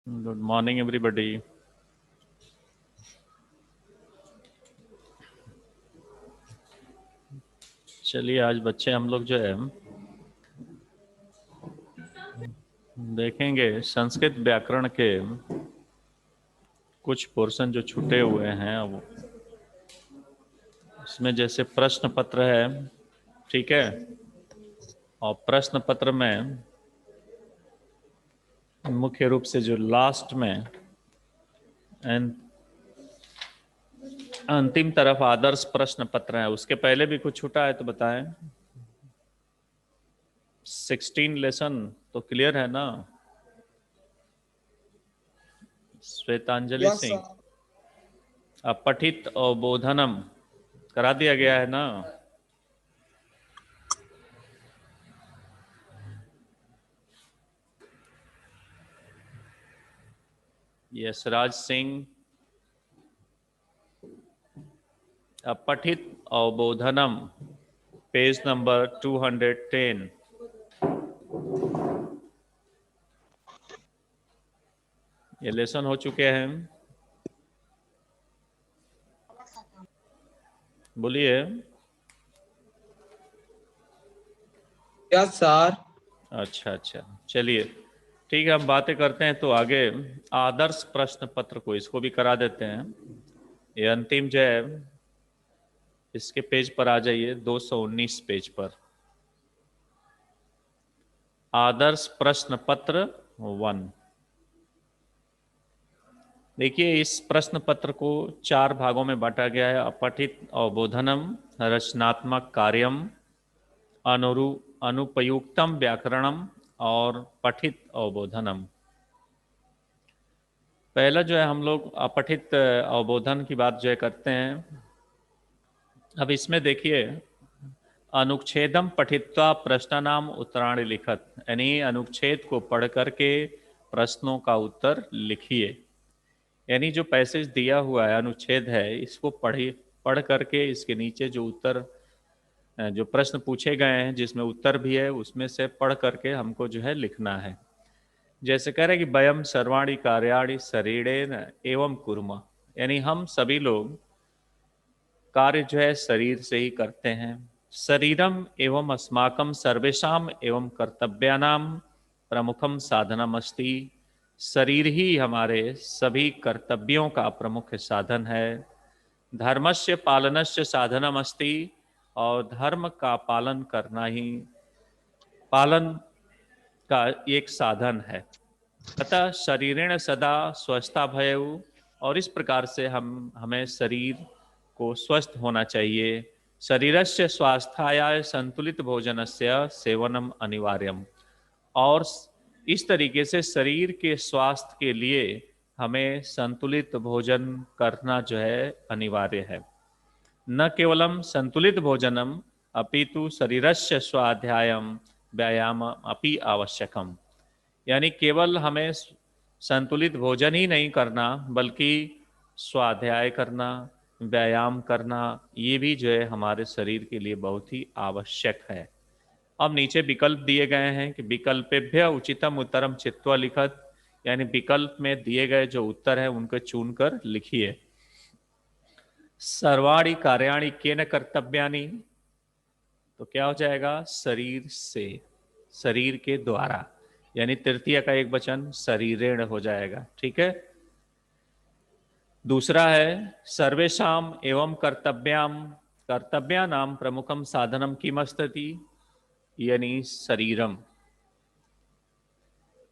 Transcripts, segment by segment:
Good morning everybody. चलिए आज बच्चे हम लोग जो है देखेंगे संस्कृत व्याकरण के कुछ पोर्शन जो छूटे हुए हैं। वो इसमें जैसे प्रश्न पत्र है, ठीक है, और प्रश्न पत्र में मुख्य रूप से जो लास्ट में एंड अंतिम तरफ आदर्श प्रश्न पत्र है, उसके पहले भी कुछ छूटा है तो बताएं। 16 लेसन तो क्लियर है ना? Shwetanjali yes Singh, sir. अपठित अवबोधनम करा दिया गया है ना? यशराज सिंह, अपठित अवबोधनम, पेज नंबर 210। ये लेसन हो चुके हैं, बोलिए। Yes sir. अच्छा अच्छा, चलिए ठीक है, हम बातें करते हैं तो आगे आदर्श प्रश्न पत्र को इसको भी करा देते हैं। ये अंतिम जो है इसके पेज पर आ जाइए, 219 पेज पर। आदर्श प्रश्न पत्र 1। देखिए इस प्रश्न पत्र को 4 भागों में बांटा गया है। अपठित अवबोधनम, रचनात्मक कार्यम, अनुपयुक्तम व्याकरणम और पठित अवबोधनम। पहला जो है हम लोग अपठित अवबोधन की बात जो है करते हैं। अब इसमें देखिए, अनुच्छेदम पठित्वा प्रश्नानाम उत्तराणि लिखत, यानी अनुच्छेद को पढ़ करके प्रश्नों का उत्तर लिखिए। यानी जो पैसेज दिया हुआ है, अनुच्छेद है, इसको पढ़ करके इसके नीचे जो उत्तर, जो प्रश्न पूछे गए हैं जिसमें उत्तर भी है, उसमें से पढ़ करके हमको जो है लिखना है। जैसे कह रहे हैं कि वयम सर्वाणि कार्याणि शरीरेण एवं कुर्म, यानी हम सभी लोग कार्य जो है शरीर से ही करते हैं। शरीरम एवं अस्माकम सर्वेशम एवं कर्तव्यानाम प्रमुखम साधनम अस्ति, शरीर ही हमारे सभी कर्तव्यों का प्रमुख साधन है। धर्मस्य पालनस्य साधनम अस्ति, और धर्म का पालन करना ही पालन का एक साधन है। अतः शरीरेण सदा स्वस्था भयउ, और इस प्रकार से हमें शरीर को स्वस्थ होना चाहिए। शरीरस्य स्वास्थ्याय संतुलित भोजनस्य सेवनम अनिवार्यम, और इस तरीके से शरीर के स्वास्थ्य के लिए हमें संतुलित भोजन करना जो है अनिवार्य है। न केवलम संतुलित भोजनम अपितु शरीरस्य स्वाध्यायम व्यायाम अपि आवश्यकम, यानी केवल हमें संतुलित भोजन ही नहीं करना, बल्कि स्वाध्याय करना, व्यायाम करना, ये भी जो है हमारे शरीर के लिए बहुत ही आवश्यक है। अब नीचे विकल्प दिए गए हैं कि विकल्पेभ्य उचितम उत्तरम चित्वा लिखत, यानी विकल्प में दिए गए जो उत्तर है उनको चुनकर लिखिए। सर्वाणि कार्याणि केन कर्तव्यानि, तो क्या हो जाएगा? शरीर से, शरीर के द्वारा, यानी तृतीय का एक वचन शरीरेण हो जाएगा। ठीक है। दूसरा है सर्वेशम एवं कर्तव्याम, कर्तव्यानाम प्रमुखम साधनम किमस्तति, यानी शरीरम।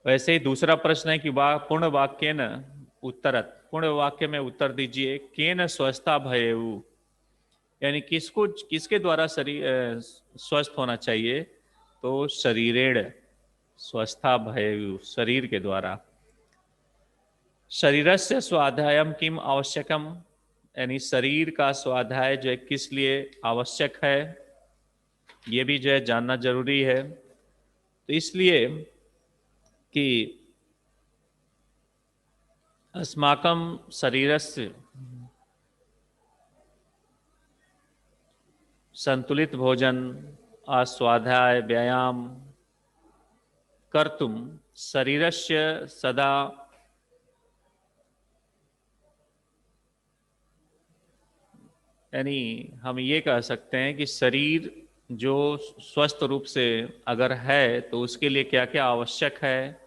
वैसे ही दूसरा प्रश्न है कि पूर्ण वाक्य न उत्तरत, पूर्ण वाक्य में उत्तर दीजिए। केन स्वस्था भयेउ, यानी किसको, किसके द्वारा शरीर स्वस्थ होना चाहिए? तो शरीरेण स्वस्था भयेउ, शरीर के द्वारा। शरीरस्य स्वाध्यायम किम आवश्यकम, यानी शरीर का स्वाध्याय जो है किस लिए आवश्यक है, ये भी जो है जानना जरूरी है। तो इसलिए कि अस्माकं शरीरस्य संतुलित भोजन, स्वाध्याय, व्यायाम कर्तुम शरीरस्य सदा यानी हम ये कह सकते हैं कि शरीर जो स्वस्थ रूप से अगर है तो उसके लिए क्या क्या आवश्यक है,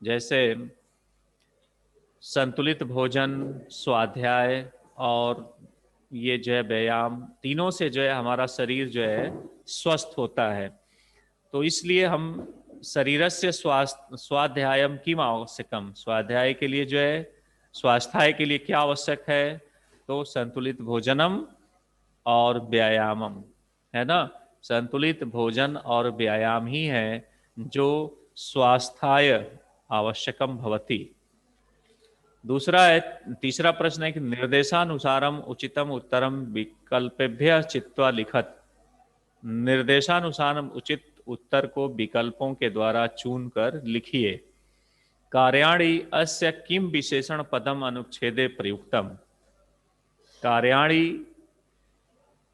जैसे संतुलित भोजन, स्वाध्याय और ये जो है व्यायाम, तीनों से जो है हमारा शरीर जो है स्वस्थ होता है। तो इसलिए हम शरीरस्य स्वास्थ्य स्वाध्यायम किम आवश्यकम, स्वाध्याय के लिए जो है, स्वास्थ्य के लिए क्या आवश्यक है, तो संतुलित भोजनम और व्यायामम, है ना। संतुलित भोजन और व्यायाम ही है जो स्वास्थ्याय आवश्यकम भवति। दूसरा है, तीसरा प्रश्न है कि निर्देशानुसारम उचितम उत्तरम विकल्पेभ्य चित्वा लिखत। निर्देशानुसार उचित उत्तर को विकल्पों के द्वारा चुनकर लिखिए। कार्याणि अस्य किम विशेषण पदम अनुच्छेदे प्रयुक्तम। कार्याणि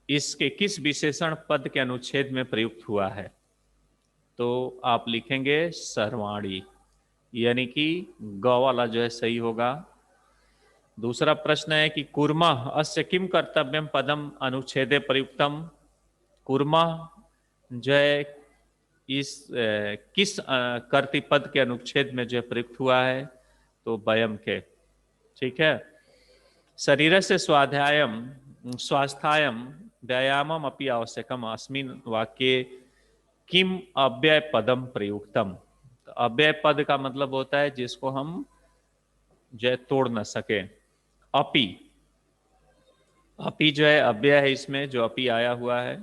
इसके किस विशेषण पद के अनुच्छेद में प्रयुक्त हुआ है, तो आप लिखेंगे सर्वाणी, यानी कि ग वाला जो है सही होगा। दूसरा प्रश्न है कि कूर्मा अस्य किम कर्तव्यम पदम अनुच्छेदे प्रयुक्तम। कूर्मा जो है इस किस कर्तृपद के अनुच्छेद में जो है प्रयुक्त हुआ है, तो वयम के। ठीक है। शरीर से स्वाध्यायम स्वास्थ्यायम व्यायामम अपि आवश्यकम अस्मिन् वाक्ये किम अव्यय पदम प्रयुक्तम। तो अव्यय पद का मतलब होता है जिसको हम जो है तोड़ न सके। अपि, अपि जो है अव्यय है, इसमें जो अपि आया हुआ है।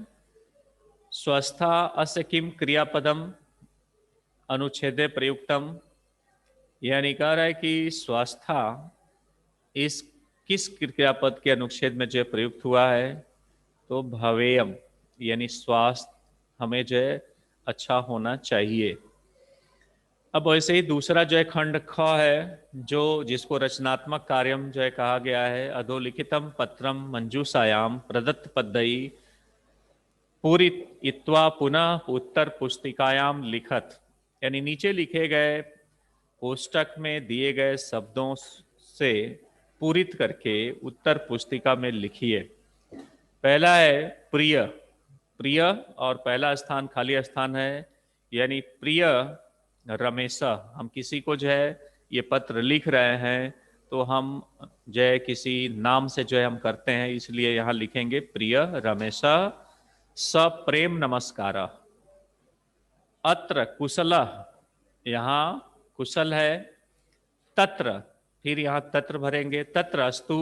स्वस्था अस्य किम क्रियापदम अनुच्छेदे प्रयुक्तम, यानी कह रहा है कि स्वस्था इस किस क्रियापद के अनुच्छेद में जो है प्रयुक्त हुआ है, तो भवेयम, यानी स्वास्थ्य हमें जो है अच्छा होना चाहिए। अब वैसे ही दूसरा जो है खंड ख है, जो जिसको रचनात्मक कार्यम जो है कहा गया है। अधोलिखितम पत्रम मंजूषायाम प्रदत्त पद्धति पूरित इत्वा पुनः उत्तर पुस्तिकायाम लिखत, यानी नीचे लिखे गए कोष्टक में दिए गए शब्दों से पूरित करके उत्तर पुस्तिका में लिखिए। पहला है प्रिय, प्रिय और पहला स्थान खाली स्थान है, यानी प्रिय रमेश। हम किसी को जो है ये पत्र लिख रहे हैं तो हम जो है किसी नाम से जो है हम करते हैं, इसलिए यहाँ लिखेंगे प्रिय रमेश सप्रेम नमस्कार। अत्र कुशल, यहाँ कुशल है। तत्र, फिर यहाँ तत्र भरेंगे, तत्र अस्तु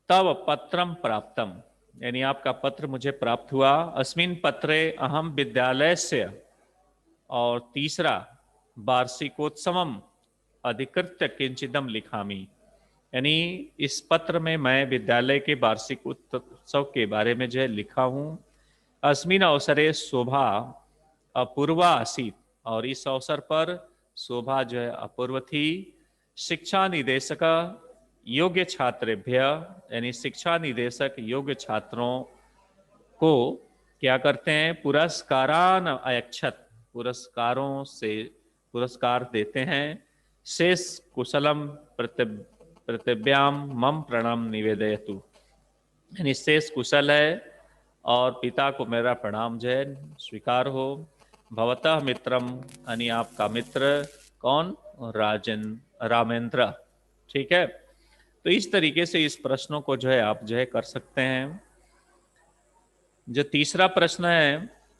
तव पत्रम प्राप्तम, यानी आपका पत्र मुझे प्राप्त हुआ। अस्मिन् पत्रे अहम विद्यालय से, और तीसरा वार्षिकोत्सवम अधिकृत्य किंचिदम लिखामी, यानी इस पत्र में मैं विद्यालय के वार्षिक उत्सव के बारे में जो है लिखा हूँ। अस्मिन अवसरे शोभा अपूर्वा आसीत, और इस अवसर पर शोभा जो है अपूर्व थी। शिक्षा निदेशक योग्य छात्रेभ्य, यानी शिक्षा निदेशक योग्य छात्रों को क्या करते हैं, पुरस्कारान अयक्षत, पुरस्कारों से पुरस्कार देते हैं। शेष कुशलम प्रतिव्याम मम प्रणाम निवेदयतु, यानी शेष कुशल है और पिता को मेरा प्रणाम जो है स्वीकार हो। भवतः मित्रम, यानी आपका मित्र कौन, रामेंद्र। ठीक है। तो इस तरीके से इस प्रश्नों को जो है आप जो है कर सकते हैं। जो तीसरा प्रश्न है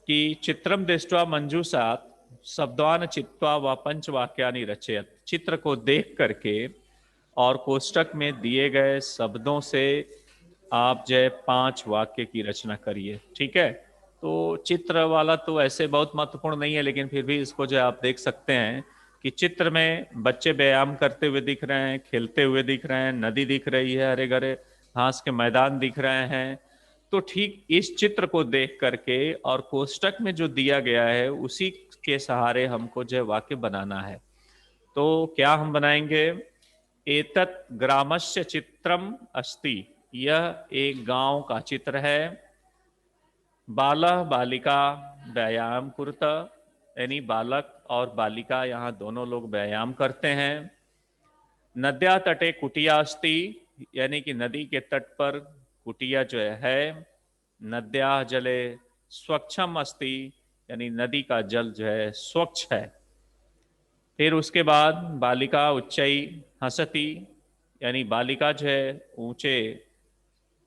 कि चित्रम दृष्ट्वा मंजूषात शब्दवान चित्वा व पंचवाक्यानि रचयत, चित्र को देख करके और कोष्टक में दिए गए शब्दों से आप जो है 5 वाक्य की रचना करिए। ठीक है। तो चित्र वाला तो ऐसे बहुत महत्वपूर्ण नहीं है, लेकिन फिर भी इसको जो आप देख सकते हैं कि चित्र में बच्चे व्यायाम करते हुए दिख रहे हैं, खेलते हुए दिख रहे हैं, नदी दिख रही है, हरे भरे घास के मैदान दिख रहे हैं। तो ठीक इस चित्र को देख करके और कोष्टक में जो दिया गया है उसी के सहारे हमको जो है वाक्य बनाना है। तो क्या हम बनाएंगे, एतत् ग्रामस्य चित्रम अस्ति, यह एक गांव का चित्र है। बालः बालिका व्यायाम कुरुत, यानी बालक और बालिका यहाँ दोनों लोग व्यायाम करते हैं। नद्या तटे कुटिया अस्ति, यानी कि नदी के तट पर कुटिया जो है नद्या जले स्वच्छम अस्ति, यानी नदी का जल जो है स्वच्छ है। फिर उसके बाद बालिका उच्चई हंसती, यानी बालिका जो है ऊंचे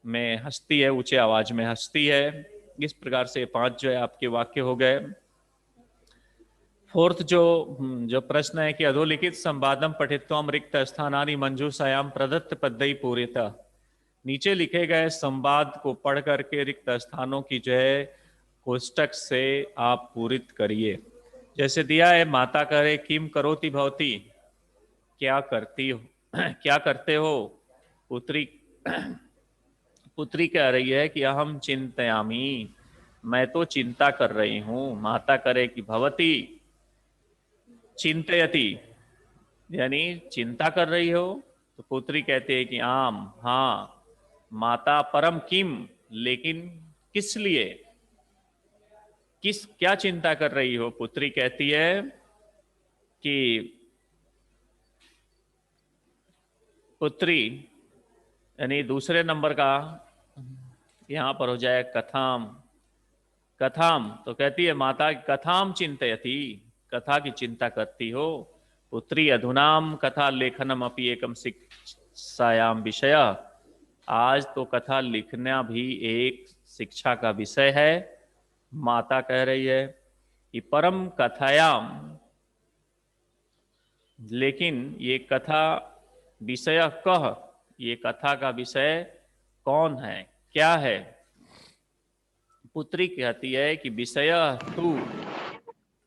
में हंसती है, ऊंचे आवाज में हंसती है। इस प्रकार से 5 जो है आपके वाक्य हो गए। फोर्थ जो प्रश्न है कि अधोलिखित संवादम पठित्वम रिक्त स्थानानि मंजूषायाम प्रदत्त पद्धति पूर्यता, नीचे लिखे गए संवाद को पढ़ करके रिक्त स्थानों की जो है कोष्टक से आप पूरित करिए। जैसे दिया है, माता करे किम करोति भवती, क्या करती हो क्या करते हो। पुत्री पुत्री कह रही है कि अहम चिंतयामी, मैं तो चिंता कर रही हूं। माता करे कि भवती चिंतयति, यानी चिंता कर रही हो। तो पुत्री कहती है कि आम, हाँ। माता परम किम, लेकिन किस लिए, क्या चिंता कर रही हो। पुत्री कहती है कि पुत्री, यानी दूसरे नंबर का यहां पर हो जाए कथाम। कथाम तो कहती है माता कथाम चिंतयति, कथा की चिंता करती हो। पुत्री अधुनाम कथा लेखनम अपि एकम शिक्षायाम विषय, आज तो कथा लिखना भी एक शिक्षा का विषय है। माता कह रही है कि परम कथायाम, लेकिन ये कथा विषय कह, ये कथा का विषय कौन है, क्या है। पुत्री कहती है कि विषय तू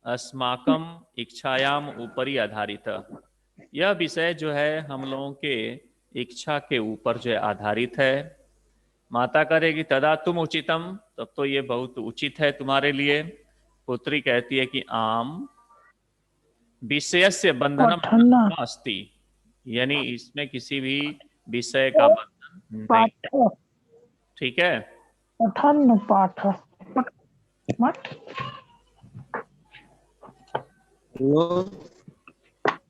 अस्माकम इच्छायाम ऊपरी आधारित, यह विषय जो है हम लोगों के इच्छा के ऊपर जो है आधारित है। माता करेगी तदा तुम उचितम, तब तो ये बहुत उचित है तुम्हारे लिए। पुत्री कहती है कि आम विषयस्य बंधनम पठन नास्ति, यानी इसमें किसी भी विषय का बंधन नहीं। पाठ ठीक है। पठन पाठ मत हेलो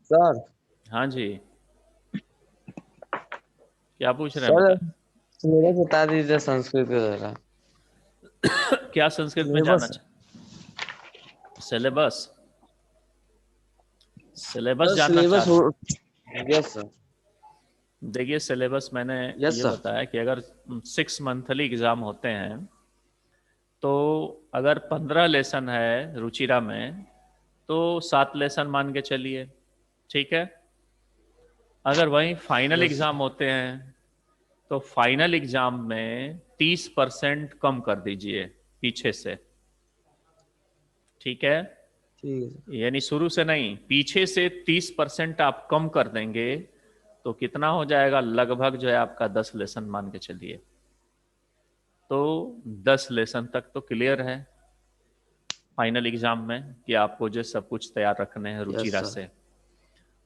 सर। हाँ जी, क्या पूछ रहे हैं सर बेटा। सिलेबस बता दीजिए संस्कृत का जरा। क्या संस्कृत में जानना चाहते, सिलेबस, सिलेबस जानना सिलेबस चाहते। Yes sir. देखिए सिलेबस मैंने यस ये सर। बताया कि अगर 6 मंथली एग्जाम होते हैं तो अगर 15 लेसन है रुचिरा में तो 7 लेसन मान के चलिए, ठीक है। अगर वहीं फाइनल यस एग्जाम होते हैं तो फाइनल एग्जाम में 30% कम कर दीजिए पीछे से, ठीक है। ठीक है सर। यानी शुरू से नहीं, पीछे से 30% आप कम कर देंगे तो कितना हो जाएगा, लगभग जो है आपका 10 लेसन मान के चलिए। तो 10 लेसन तक तो क्लियर है फाइनल एग्जाम में कि आपको जो सब कुछ तैयार रखने हैं यस रुचिरा सर। से।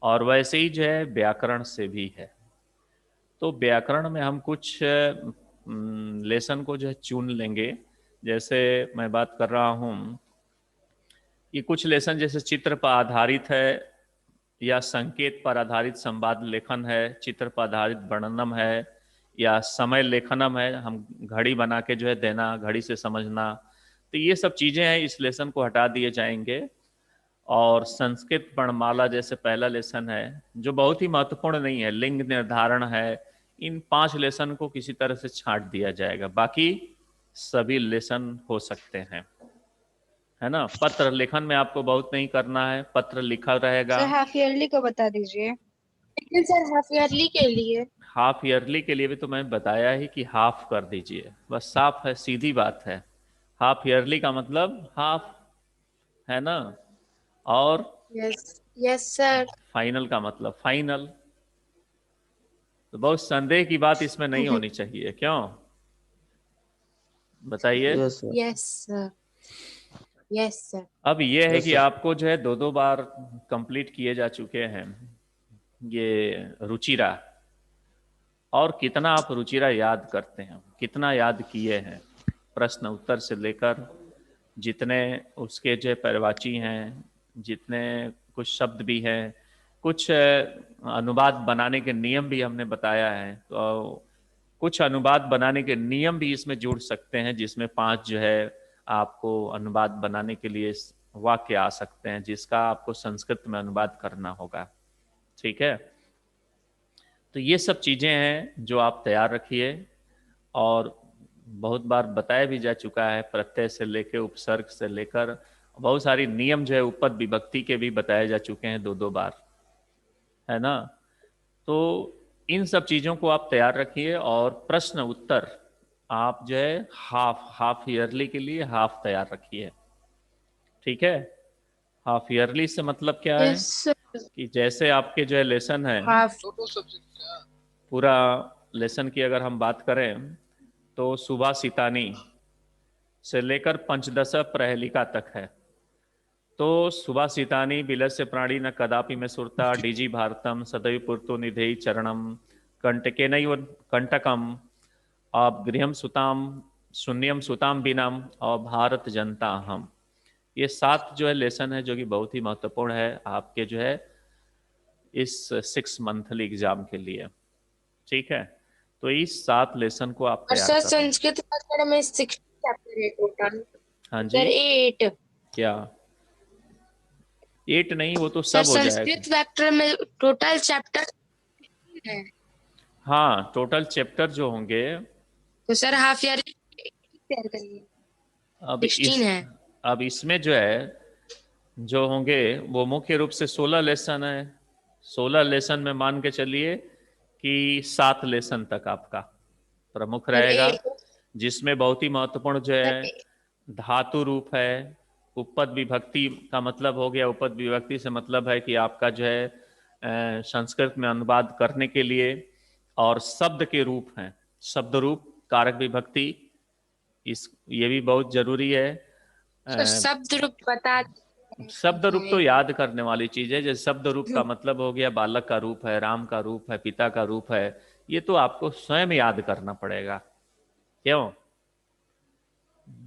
और वैसे ही जो है व्याकरण से भी है। तो व्याकरण में हम कुछ लेसन को जो है चुन लेंगे। जैसे मैं बात कर रहा हूँ कि कुछ लेसन जैसे चित्र पर आधारित है या संकेत पर आधारित संवाद लेखन है, चित्र पर आधारित वर्णनम है, या समय लेखनम है, हम घड़ी बना के जो है देना, घड़ी से समझना। तो ये सब चीज़ें हैं, इस लेसन को हटा दिए जाएंगे। और संस्कृत वर्णमाला जैसे पहला लेसन है जो बहुत ही महत्वपूर्ण नहीं है, लिंग निर्धारण है, इन 5 लेसन को किसी तरह से छांट दिया जाएगा। बाकी सभी लेसन हो सकते हैं, है ना। पत्र लेखन में आपको बहुत नहीं करना है, पत्र लिखा रहेगा। सर हाफ ईयरली को बता दीजिए। लेकिन सर हाफ ईयरली के लिए हाफ ईयरली के लिए भी तो मैं बताया ही कि हाफ कर दीजिए, बस साफ है, सीधी बात है। हाफ ईयरली का मतलब हाफ, है ना। और यस यस सर। फाइनल का मतलब फाइनल। तो बहुत संदेह की बात इसमें नहीं होनी चाहिए, क्यों बताइए। Yes sir. Yes sir. Yes sir. अब ये है यस कि सर। आपको जो है 2-2 बार कंप्लीट किए जा चुके हैं ये रुचिरा। और कितना आप रुचिरा याद करते हैं, कितना याद किए हैं, प्रश्न उत्तर से लेकर जितने उसके जो पर्यायवाची हैं, जितने कुछ शब्द भी हैं, कुछ अनुवाद बनाने के नियम भी हमने बताया है। तो कुछ अनुवाद बनाने के नियम भी इसमें जोड़ सकते हैं, जिसमें 5 जो है आपको अनुवाद बनाने के लिए वाक्य आ सकते हैं, जिसका आपको संस्कृत में अनुवाद करना होगा। ठीक है, तो ये सब चीज़ें हैं जो आप तैयार रखिए। और बहुत बार बताया भी जा चुका है, प्रत्यय से लेकर उपसर्ग से लेकर बहुत सारी नियम जो है उपपद विभक्ति के भी बताए जा चुके हैं 2-2 बार, है ना। तो इन सब चीज़ों को आप तैयार रखिए, और प्रश्न उत्तर आप जो है हाफ ईयरली के लिए हाफ तैयार रखिए। ठीक है, हाफ ईयरली से मतलब क्या है यस सर। कि जैसे आपके जो है लेसन है, हाफ पूरा लेसन की अगर हम बात करें तो सुभाषितानी से लेकर पंचदश प्रहेलिका तक है। तो सुभाषितानी बिलस्य प्राणी न कदापि में सुरता डीजी भारतम सदैव पुरतो निधेयी चरणम कंटकेनैव कंटकम अब गृहम सुताम शून्यम सुताम बिनम और भारत जनता हम। ये 7 जो है लेसन है जो कि बहुत ही महत्वपूर्ण है आपके जो है इस 6 मंथली एग्जाम के लिए। ठीक है, तो इस 7 लेसन को आप और तैयार सर करें। संस्कृत भाषा में 60 चैप्टर है टोटल। हाँ सर जी, 8। क्या 8 नहीं, वो तो सर सब हो जाएगा। संस्कृत व्याकरण में टोटल चैप्टर है। हाँ, टोटल चैप्टर जो होंगे, तो सर हाफ ईयर तैयार करिए। अब 16 है। अब इसमें जो है जो होंगे वो मुख्य रूप से 16 लेसन है। 16 लेसन में मान के चलिए कि 7 लेसन तक आपका प्रमुख सर रहेगा, 8 जिसमें बहुत ही महत्वपूर्ण जो सर है धातु रूप है। उपपद विभक्ति का मतलब हो गया, उपपद विभक्ति से मतलब है कि आपका जो है संस्कृत में अनुवाद करने के लिए, और शब्द के रूप हैं, शब्द रूप कारक विभक्ति, इस ये भी बहुत जरूरी है। सर शब्द रूप बता शब्द रूप तो याद करने वाली चीज है। जैसे शब्द रूप का मतलब हो गया बालक का रूप है, राम का रूप है, पिता का रूप है, ये तो आपको स्वयं याद करना पड़ेगा। क्यों?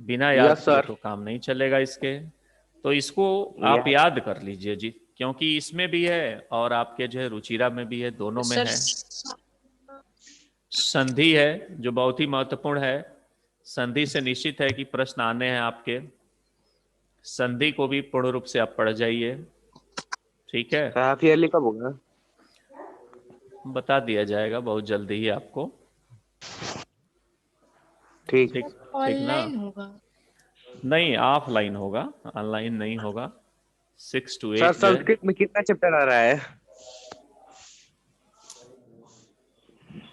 बिना याद यस किए सर। तो काम नहीं चलेगा इसके। तो इसको आप यस याद कर लीजिए जी, क्योंकि इसमें भी है और आपके जो है रुचिरा में भी है, दोनों में सर। है। संधि है जो बहुत ही महत्वपूर्ण है। संधि से निश्चित है कि प्रश्न आने हैं आपके। संधि को भी पूर्ण रूप से आप पढ़ जाइए। ठीक है, हाफ ईयरली कब होगा? बता दिया जाएगा बहुत जल्दी ही आपको। ठीक। ठीक, ठीक ना? ऑनलाइन होगा। नहीं, ऑफलाइन होगा, ऑनलाइन नहीं होगा। 6 to सर 8 जो है। संस्कृत में कितना चैप्टर आ रहा है?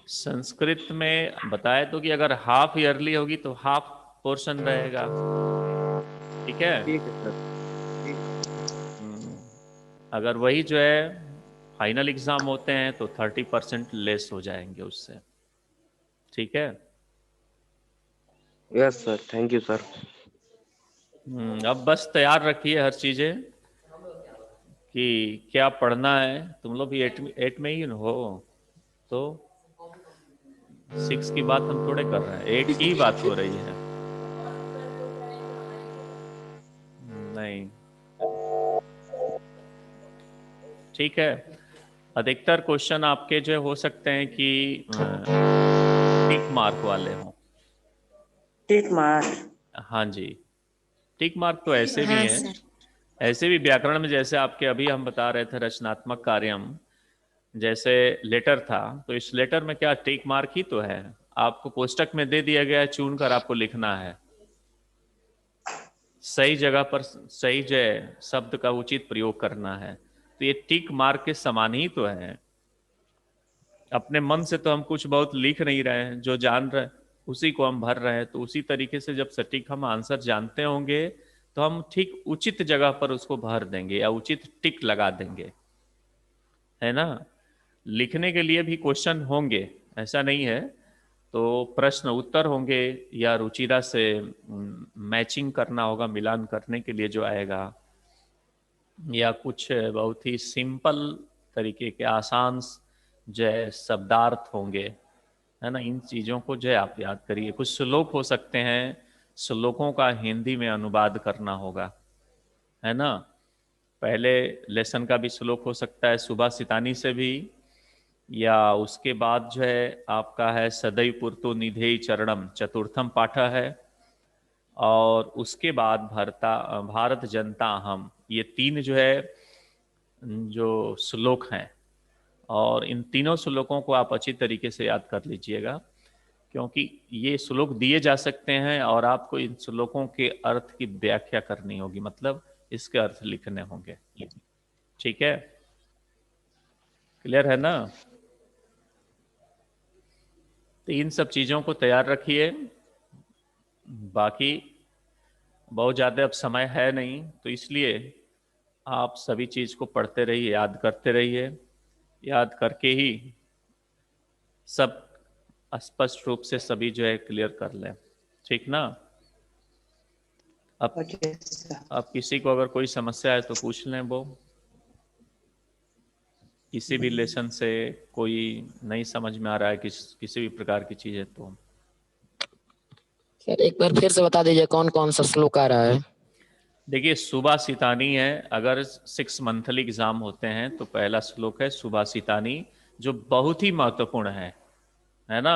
संस्कृत में बताया तो कि अगर हाफ ईयरली होगी तो हाफ पोर्शन रहेगा। ठीक है, ठीक है सर। अगर वही जो है फाइनल एग्जाम होते हैं तो 30% लेस हो जाएंगे उससे। ठीक है, yes sir, thank you sir. अब बस तैयार रखिए हर चीजें कि क्या पढ़ना है। तुम लोग भी 8 में ही हो, तो 6 की बात हम थोड़े कर रहे हैं, 8 की ही बात हो रही है। नहीं, ठीक है। अधिकतर क्वेश्चन आपके जो हो सकते हैं कि टिक मार्क वाले हों। Tick mark. हाँ जी, टिक मार्क तो ऐसे भी हाँ हैं, सर। ऐसे भी व्याकरण में जैसे आपके अभी हम बता रहे थे रचनात्मक कार्यम, जैसे लेटर था, तो इस लेटर में क्या टिक मार्क ही तो है। आपको पुस्तक में दे दिया गया है, चुन कर आपको लिखना है, सही जगह पर सही जो है शब्द का उचित प्रयोग करना है। तो ये टिक मार्क के समान ही तो है। अपने मन से तो हम कुछ बहुत लिख नहीं रहे हैं, जो जान रहे हैं उसी को हम भर रहे हैं। तो उसी तरीके से जब सटीक हम आंसर जानते होंगे तो हम ठीक उचित जगह पर उसको भर देंगे या उचित टिक लगा देंगे, है ना। लिखने के लिए भी क्वेश्चन होंगे, ऐसा नहीं है। तो प्रश्न उत्तर होंगे या रुचिरा से मैचिंग करना होगा, मिलान करने के लिए जो आएगा, या कुछ बहुत ही सिंपल तरीके के आसान जो है शब्दार्थ होंगे, है ना। इन चीज़ों को जो है आप याद करिए। कुछ श्लोक हो सकते हैं, श्लोकों का हिंदी में अनुवाद करना होगा, है ना। पहले लेसन का भी श्लोक हो सकता है, सुभाषितानी से भी, या उसके बाद जो है आपका है सदैव पुरतो निधेय चरणम, चतुर्थम पाठ है। और उसके बाद भारत जनता अहम, ये तीन जो है जो श्लोक हैं, और इन तीनों श्लोकों को आप अच्छी तरीके से याद कर लीजिएगा, क्योंकि ये श्लोक दिए जा सकते हैं और आपको इन श्लोकों के अर्थ की व्याख्या करनी होगी, मतलब इसके अर्थ लिखने होंगे। ठीक है, क्लियर है ना? तो इन सब चीज़ों को तैयार रखिए। बाकी बहुत ज़्यादा अब समय है नहीं, तो इसलिए आप सभी चीज़ को पढ़ते रहिए, याद करते रहिए। याद करके ही सब स्पष्ट रूप से सभी जो है क्लियर कर लें। ठीक ना? अब Okay, sir. अब किसी को अगर कोई समस्या है तो पूछ लें, वो किसी भी लेसन से कोई नहीं समझ में आ रहा है, किसी भी प्रकार की चीज़ है तो। सर एक बार फिर से बता दीजिए कौन कौन सा श्लोक आ रहा है। देखिए, सुभाषितानी है, अगर 6 मंथली एग्जाम होते हैं तो पहला श्लोक है सुभाषितानी, जो बहुत ही महत्वपूर्ण है ना?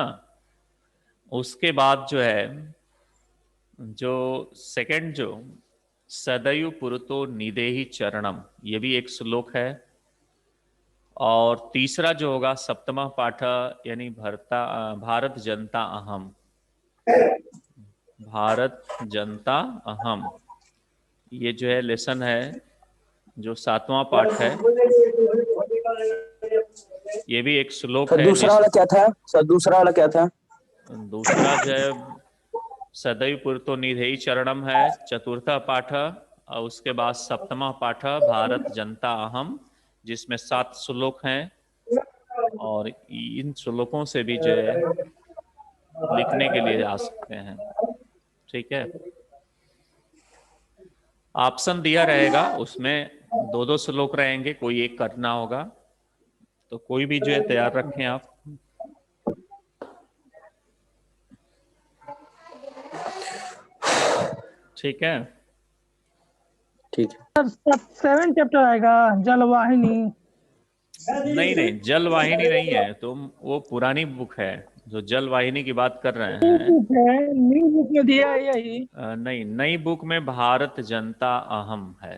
उसके बाद जो है जो सेकंड जो सदैव पुरतो निदेहि चरणम, ये भी एक श्लोक है। और तीसरा जो होगा सप्तमा पाठ, यानी भारत जनता अहम, भारत जनता अहम, ये जो है लेसन है, जो 7वां पाठ है। ये भी एक श्लोक है। दूसरा वाला क्या था सर? दूसरा वाला क्या था? दूसरा जो है सदैव पुरतो निधेय चरणम है, चतुर्थ पाठ। और उसके बाद सप्तमा पाठ भारत जनता अहम, जिसमें 7 श्लोक हैं। और इन श्लोकों से भी जो है लिखने के लिए आ सकते हैं। ठीक है, ऑप्शन दिया रहेगा, उसमें 2-2 श्लोक रहेंगे, कोई एक करना होगा, तो कोई भी जो है तैयार रखें आप। ठीक है, ठीक है। सर 7 चैप्टर आएगा जलवाहिनी। नहीं, जलवाहिनी नहीं है, तुम वो पुरानी बुक है जो जलवाहिनी की बात कर रहे हैं। बुक है, न्यू बुक में दिया है यही। नहीं, नई बुक में भारत जनता अहम है।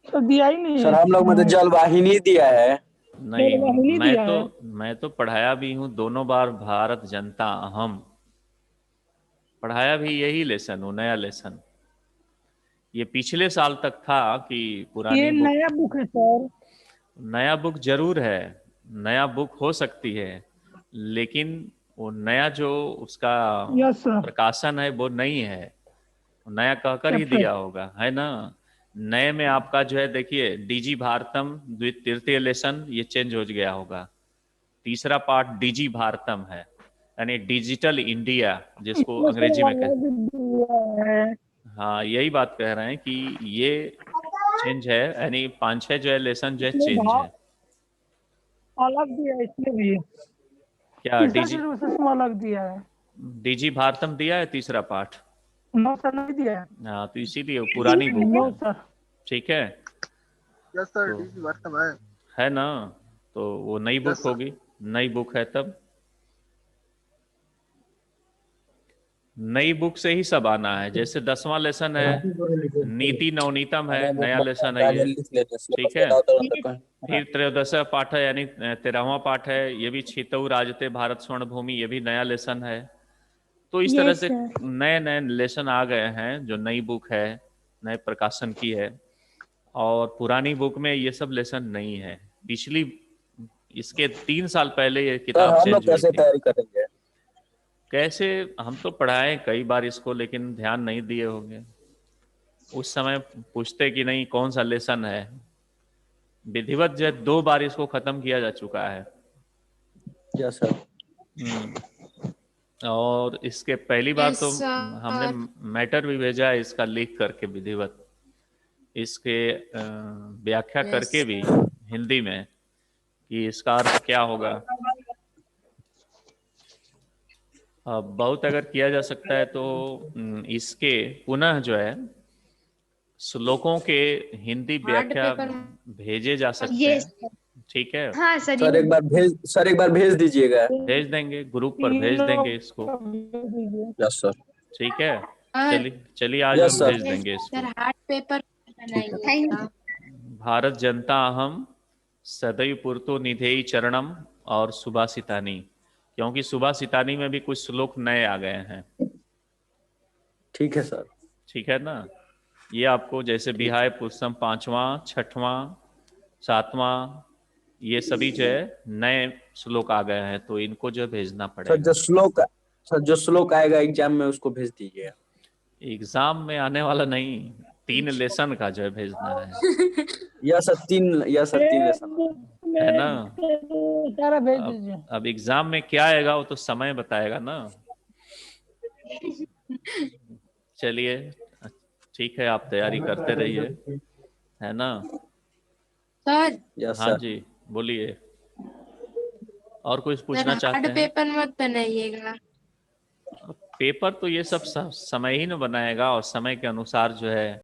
तो दिया ही नहीं सर है। हम लोग में तो जलवाहिनी दिया है। नहीं, जलवाहिनी दिया है। मैं तो पढ़ाया भी हूँ दोनों बार, भारत जनता अहम पढ़ाया भी, यही लेसन हो, नया लेसन। ये पिछले साल तक था कि पुरानी ये बुक। नया बुक है सर। नया बुक जरूर है, नया बुक हो सकती है, लेकिन वो नया जो उसका यस सर। प्रकाशन है वो नहीं है, नया कहकर ही दिया होगा, है ना? नए में आपका जो है देखिए, डीजी भारतम तृतीय लेसन, ये चेंज हो गया होगा। तीसरा पार्ट डीजी भारतम है, यानी डिजिटल इंडिया, जिसको अंग्रेजी में कहते हैं। हाँ, यही बात कह रहे हैं कि ये चेंज है, यानी 5-6 जो है लेसन जो है चेंज है। अलग दिया है इसमें भी। क्या डीजी अलग दिया है? डीजी भारतम दिया है तीसरा पार्ट? नो सर, नहीं दिया है। हाँ, तो इसीलिए पुरानी बुक नो है। सर। ठीक है, यस सर, डीजी भारतम है ना? तो वो नई बुक होगी, नई बुक है तब। नई बुक से ही सब आना है। जैसे 10वां लेसन है नीति नवनीतम है, नया लेसन है ये। ठीक है, फिर त्रयोदश पाठ है, यानी 13वां पाठ है, ये भी छितऊ राजते भारत स्वर्ण भूमि, ये भी नया लेसन है। तो इस तरह से नए नए लेसन आ गए हैं, जो नई बुक है, नए प्रकाशन की है। और पुरानी बुक में ये सब लेसन नहीं है। पिछली इसके 3 साल पहले ये किताब चेंज हुई थी। कैसे तैयारी करेंगे? कैसे, हम तो पढ़ाए कई बार इसको, लेकिन ध्यान नहीं दिए होंगे। उस समय पूछते कि नहीं कौन सा लेसन है। विधिवत जो 2 बार इसको खत्म किया जा चुका है। Yes sir. और इसके पहली बार Yes, तो sir. हमने मैटर भी भेजा है इसका, लिख करके विधिवत, इसके व्याख्या Yes. करके भी हिंदी में कि इसका अर्थ क्या होगा। बहुत अगर किया जा सकता है तो इसके पुनः जो है श्लोकों के हिंदी व्याख्या भेजे जा सकते हैं। ठीक है, हाँ सर सर एक बार भेज दीजिएगा। भेज देंगे, ग्रुप पर भेज देंगे इसको। भेज दीजिए। Yes sir. ठीक है, और चलिए आज Yes, हम sir. भेज देंगे इसको। सर हार्ट पेपर थैंक बनाइएगा। भारत जनता अहम सदैव पुरतो निधेयी चरणम और सुभाषितानी, क्योंकि सुभाषितानी में भी कुछ श्लोक नए आ गए हैं। ठीक है सर। ठीक है ना, ये आपको जैसे विहाय पुरुषम 5वां 6वां 7वां ये सभी जो है नए श्लोक आ गए हैं, तो इनको जो है भेजना सर पड़ेगा। जो श्लोक आएगा एग्जाम में उसको भेज दीजिए। एग्जाम में आने वाला नहीं, 3 लेसन का जो है भेजना है। यस सर 3 लेसन है ना। सारा भेज दीजिए। अब एग्जाम में क्या आएगा वो तो समय बताएगा ना। चलिए ठीक है, आप तैयारी करते रहिए, है ना। सर यस हाँ सर। जी बोलिए, और कुछ सर पूछना हार्ट चाहते हैं? पेपर मत बनाइएगा। पेपर तो ये सब समय ही न बनाएगा, और समय के अनुसार जो है